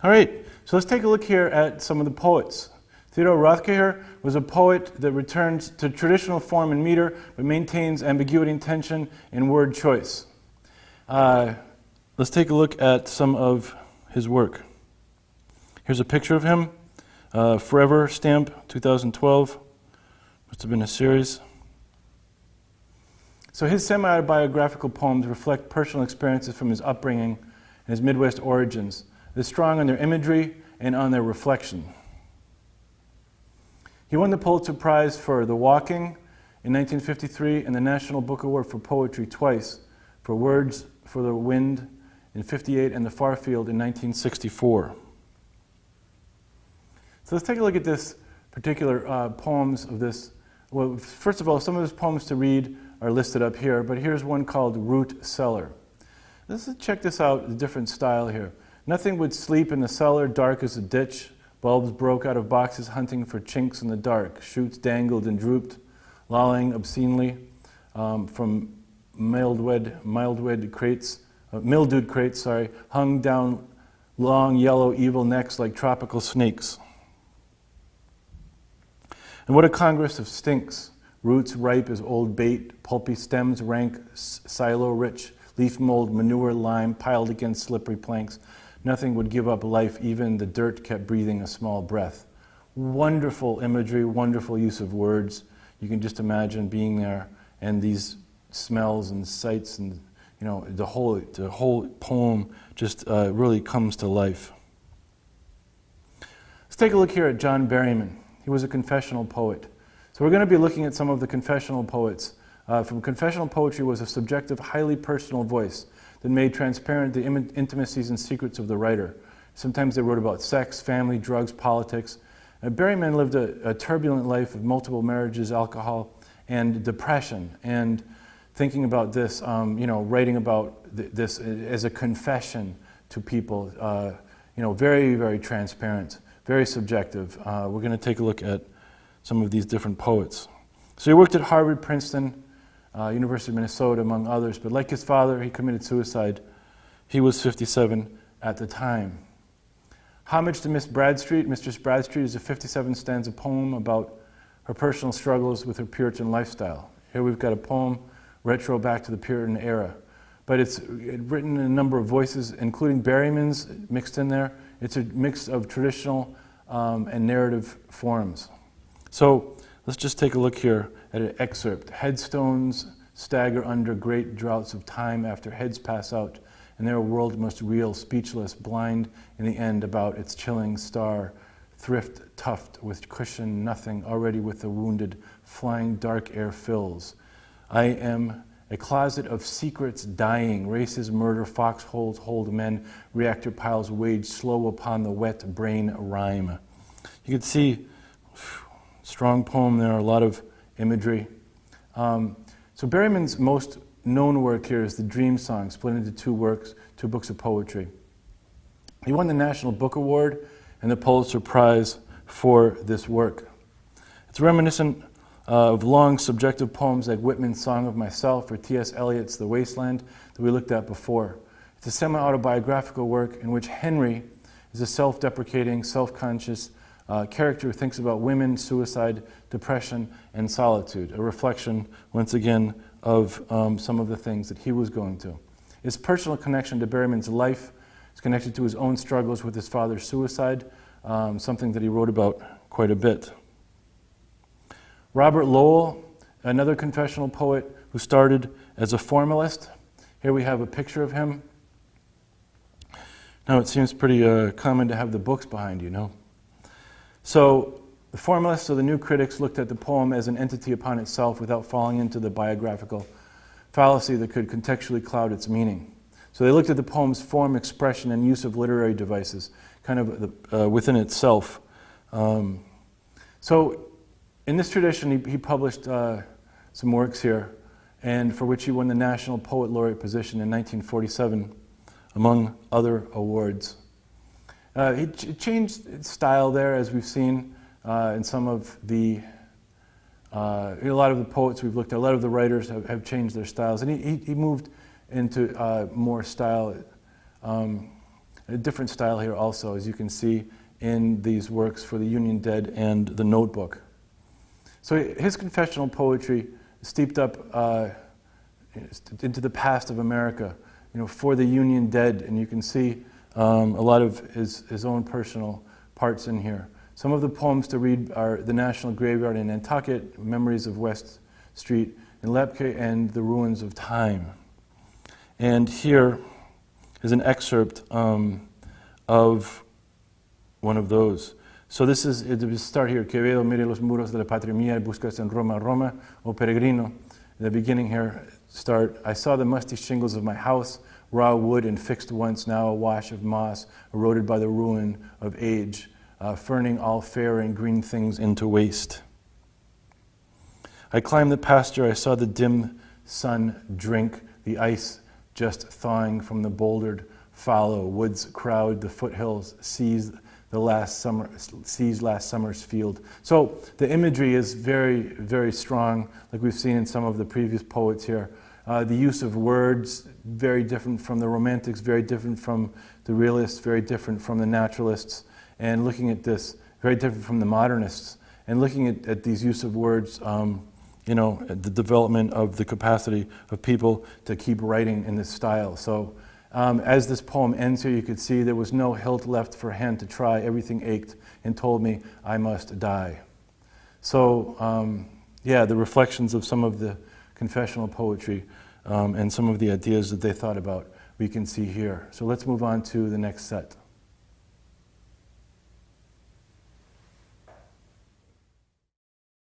All right, so let's take a look here at some of the poets. Theodor Rothkehrer was a poet that returns to traditional form and meter, but maintains ambiguity and tension in word choice. Let's take a look at some of his work. Here's a picture of him, Forever stamp, 2012. Must have been a series. So his semi-autobiographical poems reflect personal experiences from his upbringing and his Midwest origins. They're strong on their imagery and on their reflection. He won the Pulitzer Prize for The Walking in 1953 and the National Book Award for Poetry twice, for Words for the Wind in 1958 and The Far Field in 1964. So let's take a look at this particular poems of this. Well, first of all, some of his poems to read are listed up here, but here's one called Root Cellar. Let's check this out, the different style here. Nothing would sleep in the cellar, dark as a ditch. Bulbs broke out of boxes, hunting for chinks in the dark. Shoots dangled and drooped, lolling obscenely from mildewed crates, hung down long yellow evil necks like tropical snakes. And what a congress of stinks. Roots ripe as old bait, pulpy stems rank, silo-rich, leaf mold, manure, lime, piled against slippery planks. Nothing would give up life, even the dirt kept breathing a small breath. Wonderful imagery, wonderful use of words. You can just imagine being there and these smells and sights and the whole poem just really comes to life. Let's take a look here at John Berryman. He was a confessional poet. So we're going to be looking at some of the confessional poets. From confessional poetry was a subjective, highly personal voice that made transparent the intimacies and secrets of the writer. Sometimes they wrote about sex, family, drugs, politics. Berryman lived a turbulent life of multiple marriages, alcohol, and depression. And thinking about this, writing about this as a confession to people, very, very transparent, very subjective. We're going to take a look at some of these different poets. So he worked at Harvard, Princeton, University of Minnesota, among others, but like his father, he committed suicide. He was 57 at the time. Homage to Miss Bradstreet. Mistress Bradstreet is a 57-stanza poem about her personal struggles with her Puritan lifestyle. Here we've got a poem retro back to the Puritan era, but it's written in a number of voices, including Berryman's mixed in there. It's a mix of traditional and narrative forms. So let's just take a look here at an excerpt. Headstones stagger under great droughts of time after heads pass out, and their world must reel, speechless, blind in the end about its chilling star. Thrift tuft with cushion, nothing, already with the wounded, flying dark air fills. I am a closet of secrets dying, races murder, foxholes hold men, reactor piles wage slow upon the wet brain rhyme. You can see, strong poem there, a lot of imagery. So Berryman's most known work here is the Dream Song, split into two books of poetry. He won the National Book Award and the Pulitzer Prize for this work. It's reminiscent of long subjective poems like Whitman's Song of Myself or T.S. Eliot's The Wasteland that we looked at before. It's a semi-autobiographical work in which Henry is a self-deprecating, self-conscious character who thinks about women, suicide, depression, and solitude, a reflection, once again, of some of the things that he was going to. His personal connection to Berryman's life is connected to his own struggles with his father's suicide, something that he wrote about quite a bit. Robert Lowell, another confessional poet who started as a formalist. Here we have a picture of him. Now it seems pretty common to have the books behind you, no? So the formalists or the new critics looked at the poem as an entity upon itself without falling into the biographical fallacy that could contextually cloud its meaning. So they looked at the poem's form, expression, and use of literary devices, kind of within itself. So in this tradition, he published some works here, and for which he won the National Poet Laureate position in 1947, among other awards. He changed style there, as we've seen in some of the, a lot of the poets we've looked at, a lot of the writers have changed their styles, and he moved into more style. A different style here also, as you can see in these works for the Union Dead and the Notebook. So his confessional poetry steeped up into the past of America, for the Union Dead, and you can see a lot of his own personal parts in here. Some of the poems to read are The National Graveyard in Nantucket, Memories of West Street in Lepke, and The Ruins of Time. And here is an excerpt of one of those. So this is, it start here, Quevedo, mire los muros de la patria mía, buscas en Roma, Roma, o peregrino. In the beginning here, start, I saw the musty shingles of my house, raw wood and fixed once, now a wash of moss, eroded by the ruin of age, ferning all fair and green things into waste. I climbed the pasture, I saw the dim sun drink, the ice just thawing from the bouldered fallow, woods crowd, the foothills seized last summer's field. So the imagery is very, very strong, like we've seen in some of the previous poets here. The use of words, very different from the Romantics, very different from the Realists, very different from the Naturalists, and looking at this, very different from the Modernists, and looking at these use of words, the development of the capacity of people to keep writing in this style. So as this poem ends here, you could see there was no hilt left for hand to try. Everything ached and told me I must die. So the reflections of some of the confessional poetry and some of the ideas that they thought about, we can see here. So let's move on to the next set.